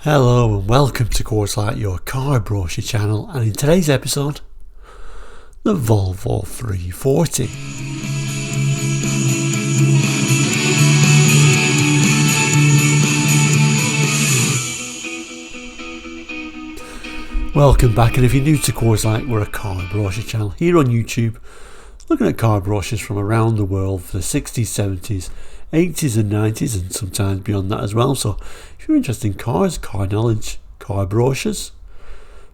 Hello and welcome to Course Like Your Car Brochure channel, and in today's episode, the Volvo 340. Welcome back, and if you're new to Course Like, we're a car brochure channel here on YouTube, looking at car brochures from around the world for the 60s, 70s, 80s and 90s and sometimes beyond that as well. So if you're interested in cars, car knowledge, car brochures,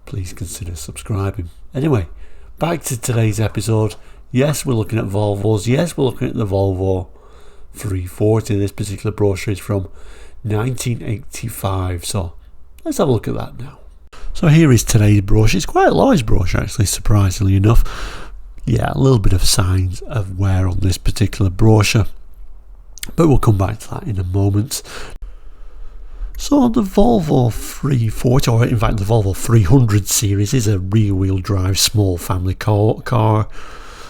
please consider subscribing. Anyway, back to today's episode. Yes, we're looking at Volvos. Yes, we're looking at the Volvo 340. This particular brochure is from 1985. So let's have a look at that now. So here is today's brochure. It's quite a large brochure actually, surprisingly enough. Yeah, a little bit of signs of wear on this particular brochure, but we'll come back to that in a moment. So the Volvo 340, or in fact the Volvo 300 series, is a rear-wheel drive small family car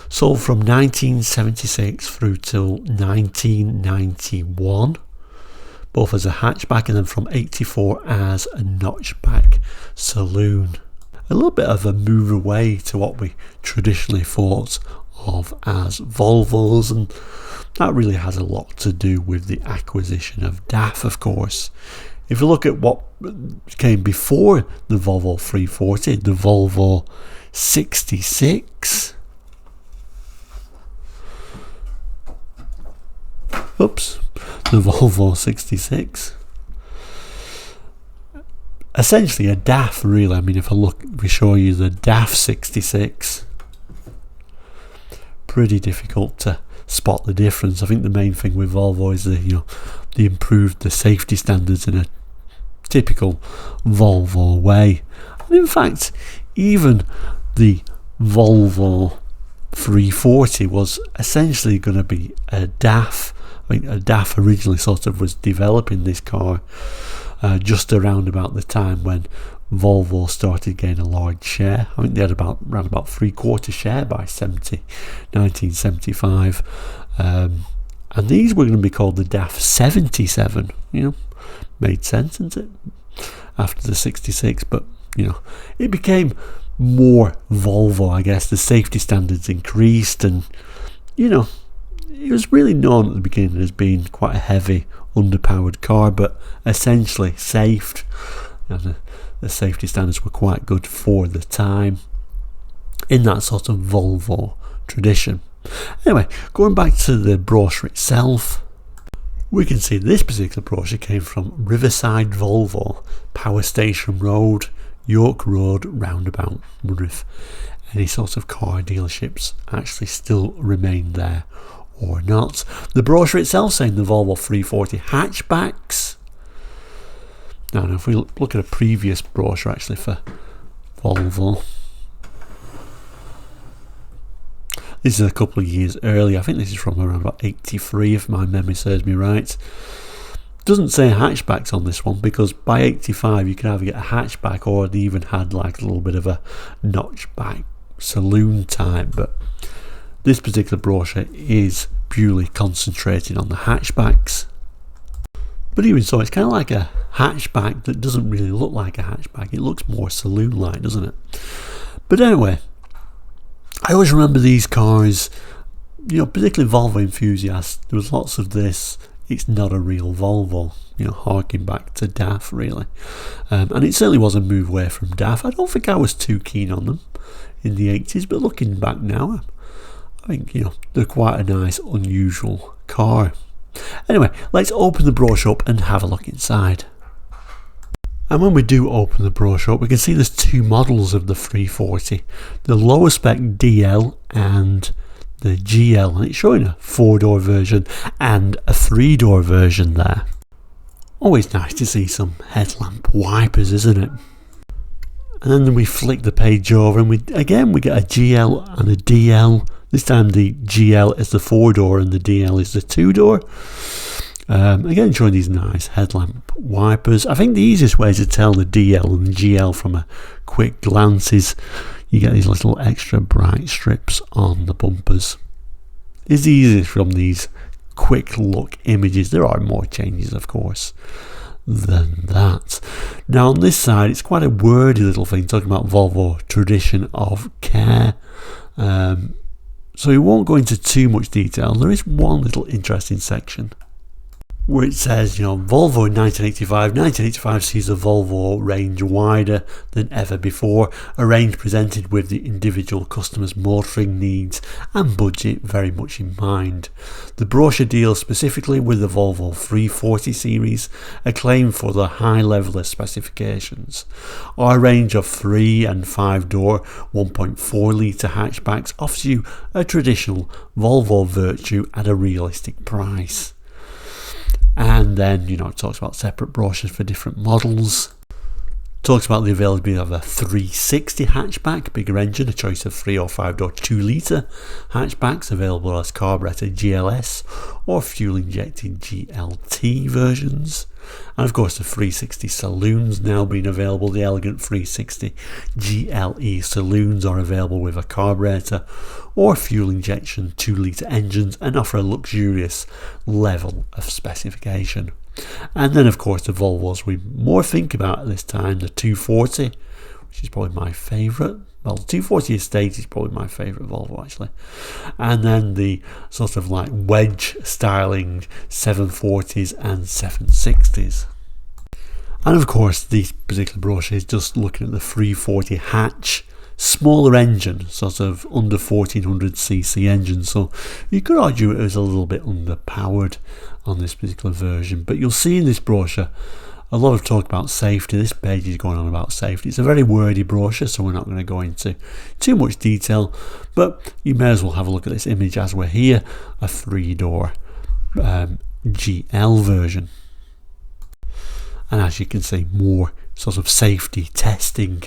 sold from 1976 through till 1991, both as a hatchback and then from 84 as a notchback saloon. A little bit of a move away to what we traditionally thought of as Volvos, and that really has a lot to do with the acquisition of DAF, of course. If you look at what came before the Volvo 340, the Volvo 66, the Volvo 66, essentially a DAF really. I mean, if we show you the DAF 66, pretty difficult to spot the difference. I think the main thing with Volvo is the improved the safety standards in a typical Volvo way. And in fact, even the Volvo 340 was essentially going to be a DAF. I think a DAF originally sort of was developing this car just around about the time when Volvo started getting a large share. I think they had around about 3/4 share by 1975, and these were going to be called the DAF 77. Made sense, didn't it? After the 66, but it became more Volvo, I guess. The safety standards increased, and it was really known at the beginning as being quite a heavy, underpowered car, but essentially safe. The safety standards were quite good for the time in that sort of Volvo tradition. Anyway, going back to the brochure itself, we can see this particular brochure came from Riverside Volvo, Power Station Road, York Road roundabout. I wonder if any sort of car dealerships actually still remain there or not. The brochure itself saying the Volvo 340 hatchbacks. Now, if we look at a previous brochure actually for Volvo, this is a couple of years earlier. I think this is from around about 83 if my memory serves me right. Doesn't say hatchbacks on this one, because by 85 you could either get a hatchback or it even had like a little bit of a notchback saloon type, but this particular brochure is purely concentrating on the hatchbacks. But even so, it's kind of like a hatchback that doesn't really look like a hatchback. It looks more saloon-like, doesn't it? But anyway, I always remember these cars, particularly Volvo enthusiasts. There was lots of this. It's not a real Volvo, harking back to DAF really. And it certainly was a move away from DAF. I don't think I was too keen on them in the 80s, but looking back now, I think, they're quite a nice, unusual car. Anyway, let's open the brochure up and have a look inside. And when we do open the brochure up, we can see there's two models of the 340. The lower spec DL and the GL, and it's showing a 4-door version and a 3-door version there. Always nice to see some headlamp wipers, isn't it? And then we flick the page over and we get a GL and a DL. This time the GL is the 4-door and the DL is the 2-door. Again, showing these nice headlamp wipers. I think the easiest way to tell the DL and the GL from a quick glance is you get these little extra bright strips on the bumpers. It's the easiest from these quick look images. There are more changes, of course, than that. Now on this side, it's quite a wordy little thing talking about Volvo tradition of care. So we won't go into too much detail. There is one little interesting section where it says, Volvo in 1985. 1985 sees the Volvo range wider than ever before, a range presented with the individual customer's motoring needs and budget very much in mind. The brochure deals specifically with the Volvo 340 series, acclaimed for the high level of specifications. Our range of 3 and 5 door 1.4 litre hatchbacks offers you a traditional Volvo virtue at a realistic price. And then, it talks about separate brochures for different models. Talks about the availability of a 360 hatchback, bigger engine, a choice of 3 or 5 door 2 litre hatchbacks available as carburettor GLS or fuel injected GLT versions. And of course the 360 saloons now being available. The elegant 360 GLE saloons are available with a carburettor or fuel injection 2 litre engines and offer a luxurious level of specification. And then of course the Volvos we more think about at this time, the 240, which is probably my favourite. Well, the 240 Estate is probably my favourite Volvo actually. And then the sort of like wedge styling 740s and 760s. And of course this particular brochure is just looking at the 340 hatch, smaller engine, sort of under 1400cc engine, so you could argue it was a little bit underpowered on this particular version. But you'll see in this brochure a lot of talk about safety. This page is going on about safety. It's a very wordy brochure, so we're not going to go into too much detail, but you may as well have a look at this image as we're here, a 3-door GL version. And as you can see, more sort of safety testing.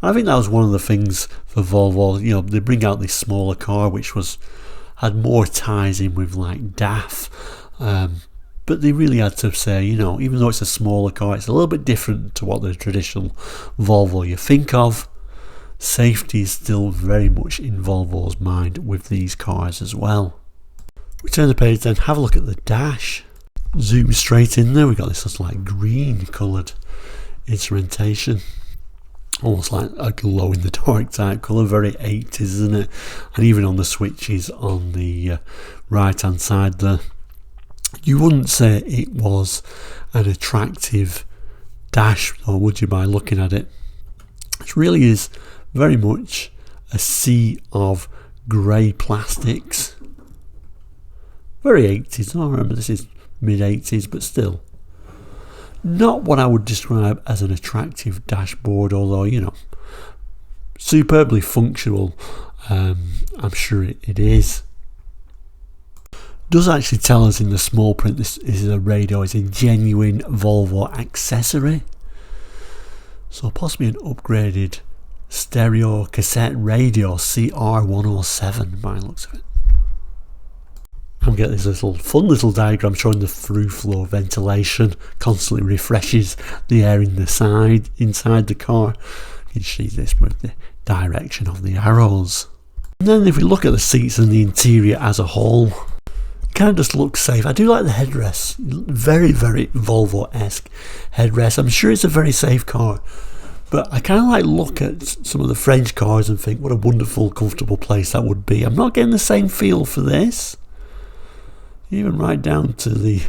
I think that was one of the things for Volvo. They bring out this smaller car which had more ties in with like DAF, but they really had to say, even though it's a smaller car, it's a little bit different to what the traditional Volvo you think of. Safety is still very much in Volvo's mind with these cars as well. We turn the page then, have a look at the dash. Zoom straight in there, we've got this sort of like green coloured instrumentation. Almost like a glow in the dark type colour, very 80s, isn't it? And even on the switches on the right hand side there, you wouldn't say it was an attractive dash, or would you, by looking at it? It really is very much a sea of grey plastics. Very 80s. I remember this is mid 80s, but still not what I would describe as an attractive dashboard, although superbly functional. I'm sure it is. Does actually tell us in the small print this is a radio, is a genuine Volvo accessory, so possibly an upgraded stereo cassette radio CR107 by the looks of it. I'm getting this fun little diagram showing the through flow ventilation constantly refreshes the air inside the car. You can see this with the direction of the arrows. And then if we look at the seats and the interior as a whole, it kind of just looks safe. I do like the headrest, very, very Volvo-esque headrest. I'm sure it's a very safe car, but I kind of like look at some of the French cars and think what a wonderful, comfortable place that would be. I'm not getting the same feel for this. Even right down to the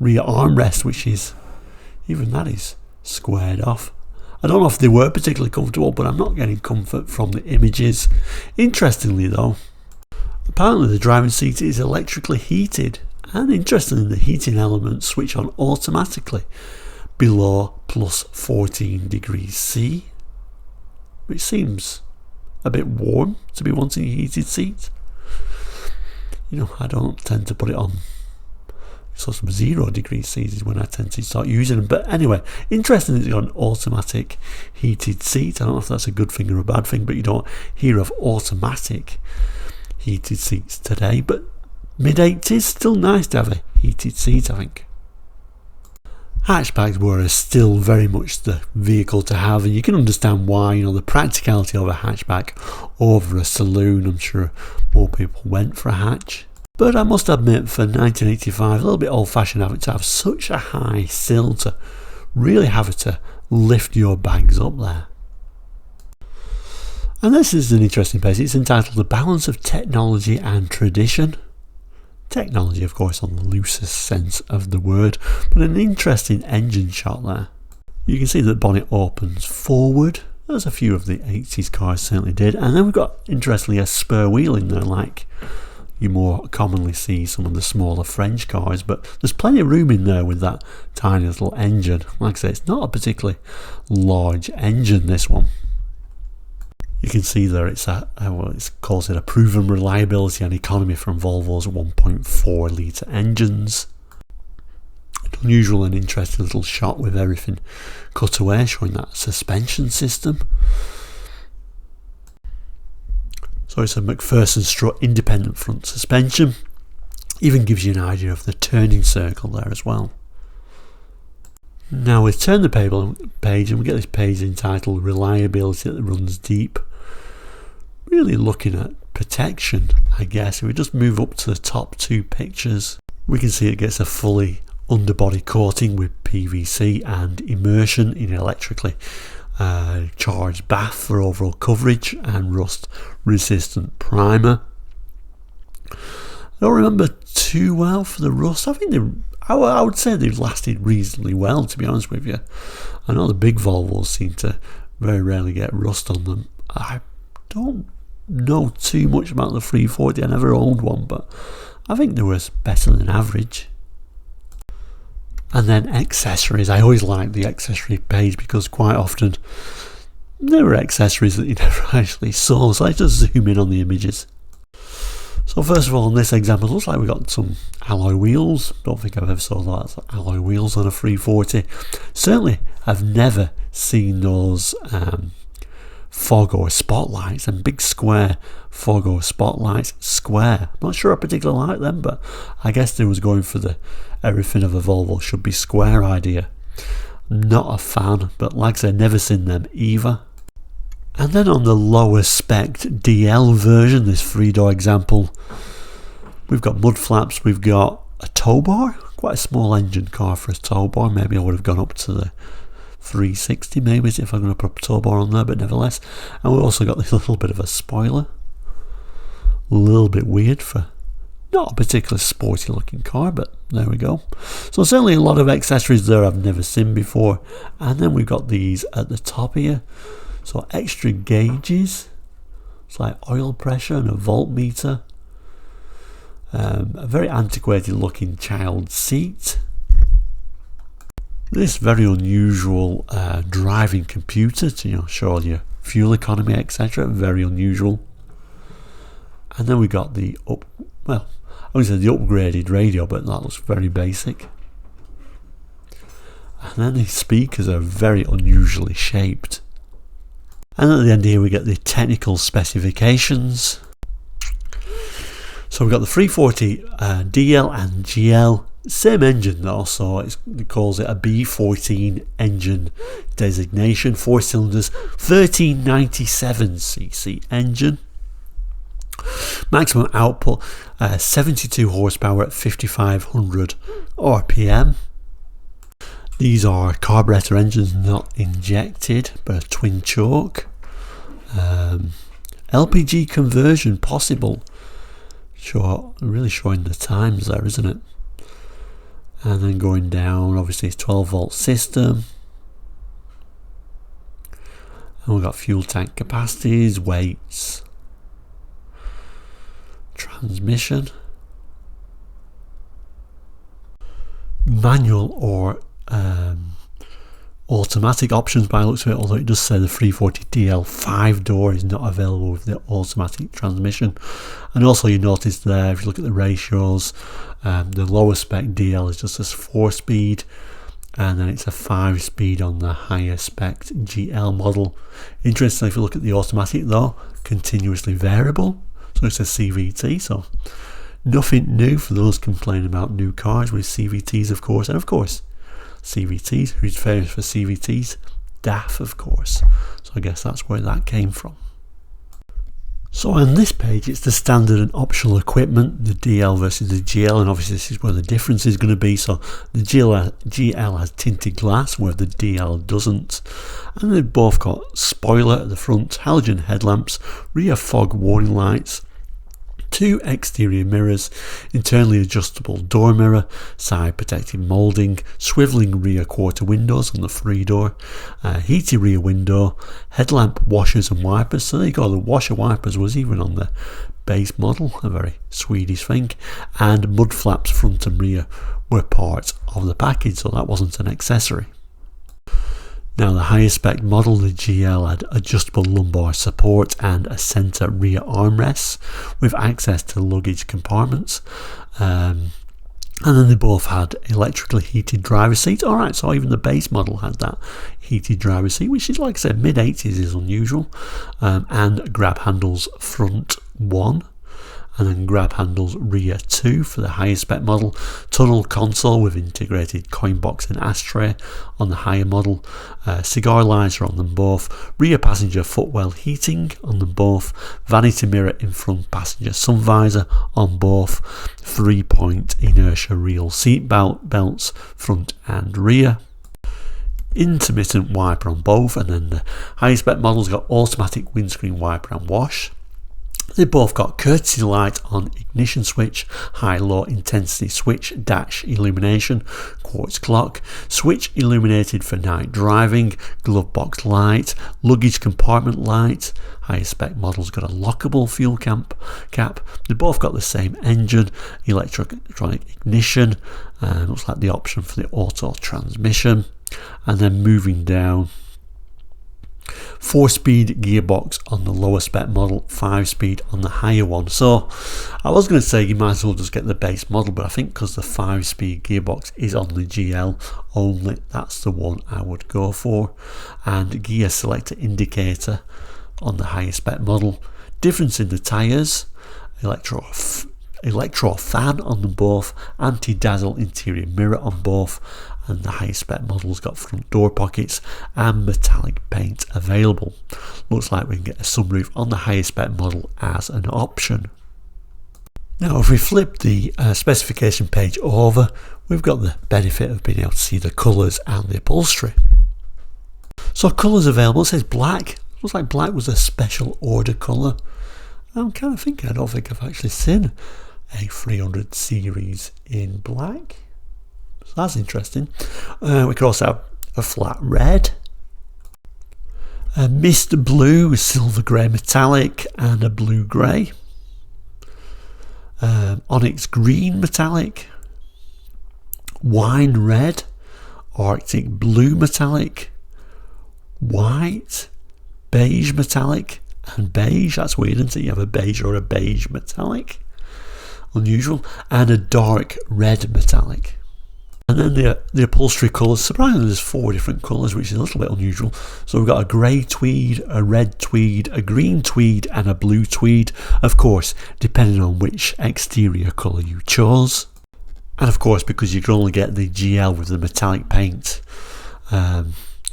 rear armrest, which is, even that is squared off. I don't know if they were particularly comfortable, but I'm not getting comfort from the images. Interestingly though, apparently the driving seat is electrically heated, and interestingly the heating elements switch on automatically below plus 14 degrees C, which seems a bit warm to be wanting a heated seat. I don't tend to put it on sort of 0 degrees C is when I tend to start using them. But anyway, interesting that it's got an automatic heated seat. I don't know if that's a good thing or a bad thing, but you don't hear of automatic heated seats today. But mid-80s, still nice to have a heated seat, I think. Hatchbacks were still very much the vehicle to have, and you can understand why. The practicality of a hatchback over a saloon. I'm sure more people went for a hatch. But I must admit, for 1985, a little bit old-fashioned having to have such a high sill to really have it to lift your bags up there. And this is an interesting page. It's entitled The Balance of Technology and Tradition. Technology, of course, on the loosest sense of the word, but an interesting engine shot there. You can see that the bonnet opens forward, as a few of the 80s cars certainly did, and then we've got, interestingly, a spare wheel in there like you more commonly see some of the smaller French cars, but there's plenty of room in there with that tiny little engine. Like I say, it's not a particularly large engine, this one. You can see there it calls it a proven reliability and economy from Volvo's 1.4 litre engines. An unusual and interesting little shot with everything cut away, showing that suspension system. So it's a McPherson strut independent front suspension. Even gives you an idea of the turning circle there as well. Now we turn the page and we get this page entitled Reliability That Runs Deep. Really looking at protection, I guess. If we just move up to the top two pictures, we can see it gets a fully underbody coating with PVC and immersion in electrically charged bath for overall coverage and rust resistant primer. I don't remember too well for the rust. I think I would say they've lasted reasonably well, to be honest with you. I know the big Volvos seem to very rarely get rust on them. I don't know too much about the 340. I never owned one, but I think they were better than average. And then accessories. I always like the accessory page because quite often there were accessories that you never actually saw. So I just zoom in on the images. So first of all, in this example, it looks like we've got some alloy wheels. Don't think I've ever saw that alloy wheels on a 340. Certainly, I've never seen those fog or spotlights, and big square fog or spotlights. Square. I'm not sure I particularly like them, but I guess they was going for the everything of a Volvo should be square idea. Not a fan, but like I said, never seen them either. And then on the lower spec DL version, this 3-door example, we've got mud flaps, we've got a tow bar, quite a small engine car for a tow bar. Maybe I would have gone up to the 360 maybe if I'm going to put a tow bar on there, but nevertheless. And we've also got this little bit of a spoiler. A little bit weird for not a particularly sporty looking car, but there we go. So certainly a lot of accessories there I've never seen before. And then we've got these at the top here. So extra gauges, it's like oil pressure and a voltmeter. A very antiquated looking child seat. This very unusual driving computer to show all your fuel economy, etc. Very unusual. And then we got the upgraded radio, but that looks very basic. And then these speakers are very unusually shaped. And at the end here we get the technical specifications. So we've got the 340 DL and GL, same engine though, so it calls it a B14 engine designation, 4 cylinders, 1397cc engine. Maximum output 72 horsepower at 5500 RPM. These are carburetor engines, not injected, but a twin choke. LPG conversion possible. Sure, really showing the times there, isn't it? And then going down, obviously it's 12 volt system. And we've got fuel tank capacities, weights, transmission, manual or automatic options by the looks of it, although it does say the 340 DL 5-door is not available with the automatic transmission. And also you notice there, if you look at the ratios, the lower spec DL is just a 4-speed, and then it's a 5-speed on the higher spec GL model. Interestingly, if you look at the automatic though, continuously variable, so it's a CVT, so nothing new for those complaining about new cars with CVTs, of course. And of course CVTs, who's famous for CVTs? DAF, of course. So I guess that's where that came from. So on this page it's the standard and optional equipment, the DL versus the GL, and obviously this is where the difference is going to be. So the GL has tinted glass where the DL doesn't, and they've both got spoiler at the front, halogen headlamps, rear fog warning lights, 2 exterior mirrors, internally adjustable door mirror, side protective moulding, swivelling rear quarter windows on the free door, heated rear window, headlamp washers and wipers. So there you go, the washer wipers was even on the base model, a very Swedish thing, and mud flaps front and rear were part of the package, so that wasn't an accessory. Now the higher spec model, the GL, had adjustable lumbar support and a centre rear armrests with access to luggage compartments. And then they both had electrically heated driver's seats. Alright, so even the base model had that heated driver's seat, which is, like I said, mid-80s is unusual. And grab handles front 1. And then grab handles rear 2 for the higher spec model. Tunnel console with integrated coin box and ashtray on the higher model. Cigar lights are on them both. Rear passenger footwell heating on them both. Vanity mirror in front passenger sun visor on both. 3-point inertia reel seat belts front and rear. Intermittent wiper on both, and then the higher spec model's got automatic windscreen wiper and wash. They both got courtesy light on ignition switch, high-low intensity switch, dash illumination, quartz clock, switch illuminated for night driving, glove box light, luggage compartment light. Higher spec model's got a lockable fuel cap. They both got the same engine, electronic ignition, looks like the option for the auto transmission. And then moving down, 4-speed gearbox on the lower spec model, 5-speed on the higher one. So I was going to say you might as well just get the base model, but I think because the 5-speed gearbox is on the GL only, that's the one I would go for. And gear selector indicator on the higher spec model. Difference in the tyres, electro fan on them both, anti-dazzle interior mirror on both, and the high spec model's got front door pockets and metallic paint available. Looks like we can get a sunroof on the higher spec model as an option. Now if we flip the specification page over, we've got the benefit of being able to see the colours and the upholstery. So colours available, it says black. Looks like black was a special order colour. I'm kind of thinking, I don't think I've actually seen a 300 series in black. So that's interesting. We could also have a flat red, a mist blue, silver grey metallic, and a blue grey. Onyx green metallic, wine red, arctic blue metallic, white, beige metallic, and beige. That's weird, isn't it? You have a beige or a beige metallic. Unusual. And a dark red metallic. And then the upholstery colours, surprisingly there's 4 different colours, which is a little bit unusual. So we've got a grey tweed, a red tweed, a green tweed, and a blue tweed. Of course, depending on which exterior colour you chose. And of course, because you can only get the GL with the metallic paint,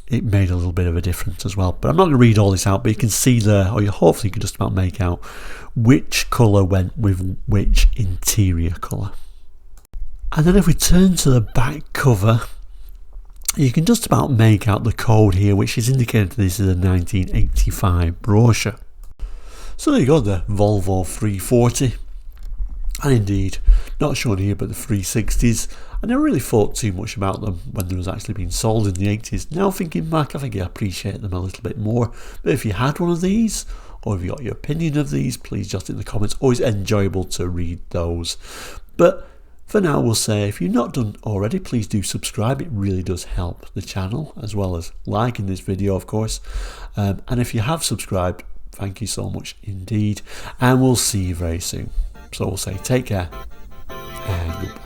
it made a little bit of a difference as well. But I'm not going to read all this out, but you can see there, or you hopefully can just about make out which colour went with which interior colour. And then if we turn to the back cover, you can just about make out the code here, which is indicated this is a 1985 brochure. So there you go, the Volvo 340. And indeed, not shown here, but the 360s. I never really thought too much about them when they was actually being sold in the 80s. Now thinking back, I think I appreciate them a little bit more. But if you had one of these, or if you got your opinion of these, please just in the comments. Always enjoyable to read those. But for now, we'll say if you've not done already, please do subscribe. It really does help the channel, as well as liking this video, of course. And if you have subscribed, thank you so much indeed. And we'll see you very soon. So we'll say take care and goodbye.